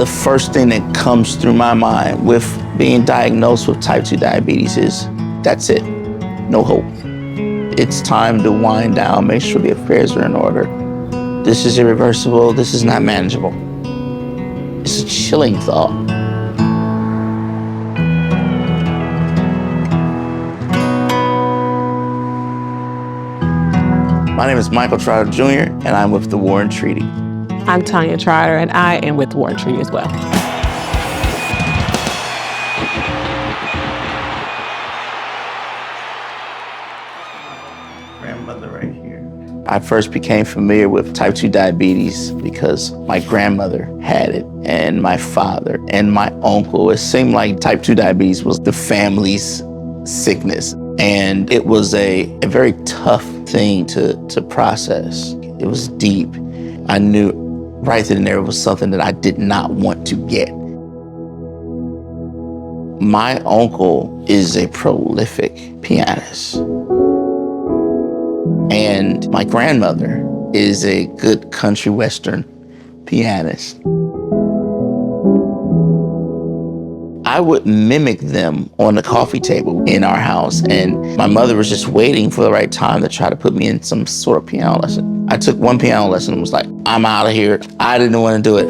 The first thing that comes through my mind with being diagnosed with type 2 diabetes is, that's it, no hope. It's time to wind down, make sure the affairs are in order. This is irreversible, this is not manageable. It's a chilling thought. My name is Michael Trotter Jr., and I'm with the War and Treaty. I'm Tanya Trotter, and I am with War and Treaty as well. Grandmother right here. I first became familiar with type 2 diabetes because my grandmother had it, and my father and my uncle. It seemed like type 2 diabetes was the family's sickness. And it was a very tough thing to process. It was deep. I knew right then and there it was something that I did not want to get. My uncle is a prolific pianist. And my grandmother is a good country western pianist. I would mimic them on the coffee table in our house, and my mother was just waiting for the right time to try to put me in some sort of piano lesson. I took one piano lesson and was like, I'm out of here. I didn't want to do it.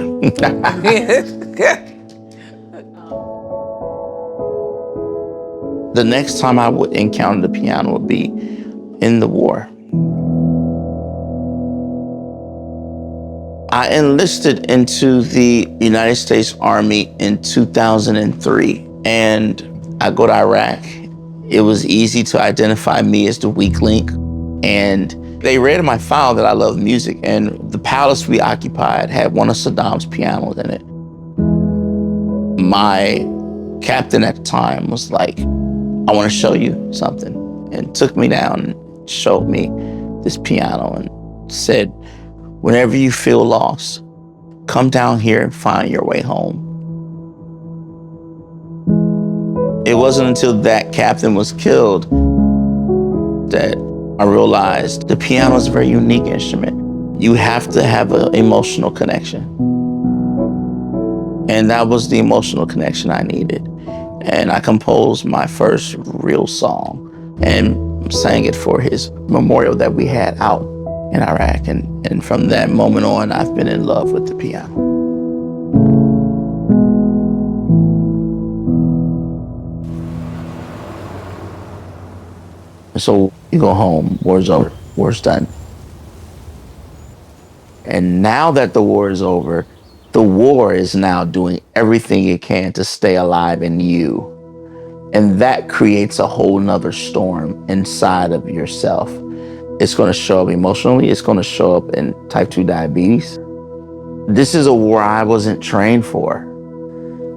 The next time I would encounter the piano would be in the war. I enlisted into the United States Army in 2003, and I go to Iraq. It was easy to identify me as the weak link, and they read in my file that I love music, and the palace we occupied had one of Saddam's pianos in it. My captain at the time was like, I want to show you something, and took me down and showed me this piano and said, whenever you feel lost, come down here and find your way home. It wasn't until that captain was killed that I realized the piano is a very unique instrument. You have to have an emotional connection. And that was the emotional connection I needed. And I composed my first real song and sang it for his memorial that we had out in Iraq, and from that moment on, I've been in love with the piano. So you go home, war's over, war's done. And now that the war is over, the war is now doing everything it can to stay alive in you. And that creates a whole nother storm inside of yourself. It's going to show up emotionally. It's going to show up in type 2 diabetes. This is a war I wasn't trained for.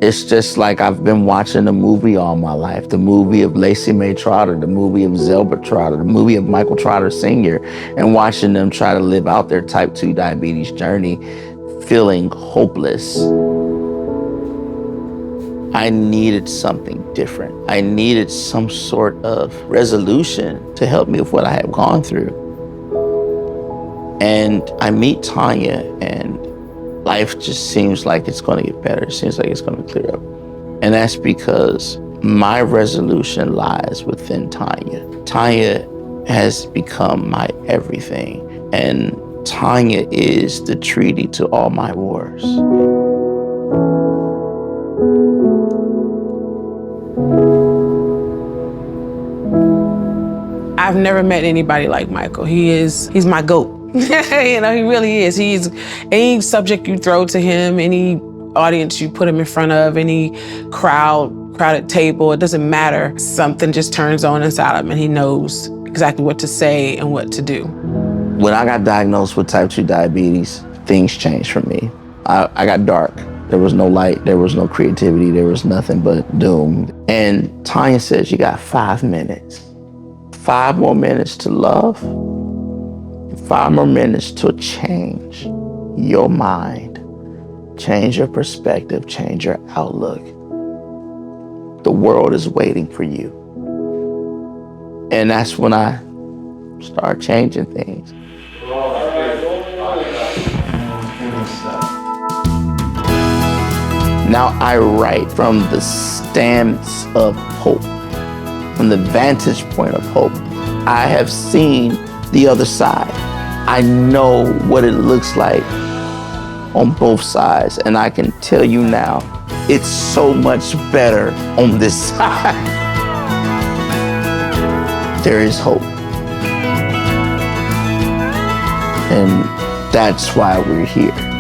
It's just like I've been watching a movie all my life. The movie of Lacey May Trotter, the movie of Zelda Trotter, the movie of Michael Trotter Sr., and watching them try to live out their type 2 diabetes journey, feeling hopeless. I needed something different. I needed some sort of resolution to help me with what I had gone through. And I meet Tanya, and life just seems like it's going to get better. It seems like it's going to clear up. And that's because my resolution lies within Tanya. Tanya has become my everything. And Tanya is the treaty to all my wars. I've never met anybody like Michael. He's my GOAT. You know, he really is. He's any subject you throw to him, any audience you put him in front of, any crowded table, it doesn't matter. Something just turns on inside of him, and he knows exactly what to say and what to do. When I got diagnosed with type 2 diabetes, things changed for me. I got dark. There was no light, there was no creativity, there was nothing but doom. And Tanya says, you got 5 minutes. 5 more minutes to love, 5 more minutes to change your mind, change your perspective, change your outlook. The world is waiting for you. And that's when I start changing things. Now I write from the stance of hope, from the vantage point of hope. I have seen the other side. I know what it looks like on both sides, and I can tell you now, it's so much better on this side. There is hope. And that's why we're here.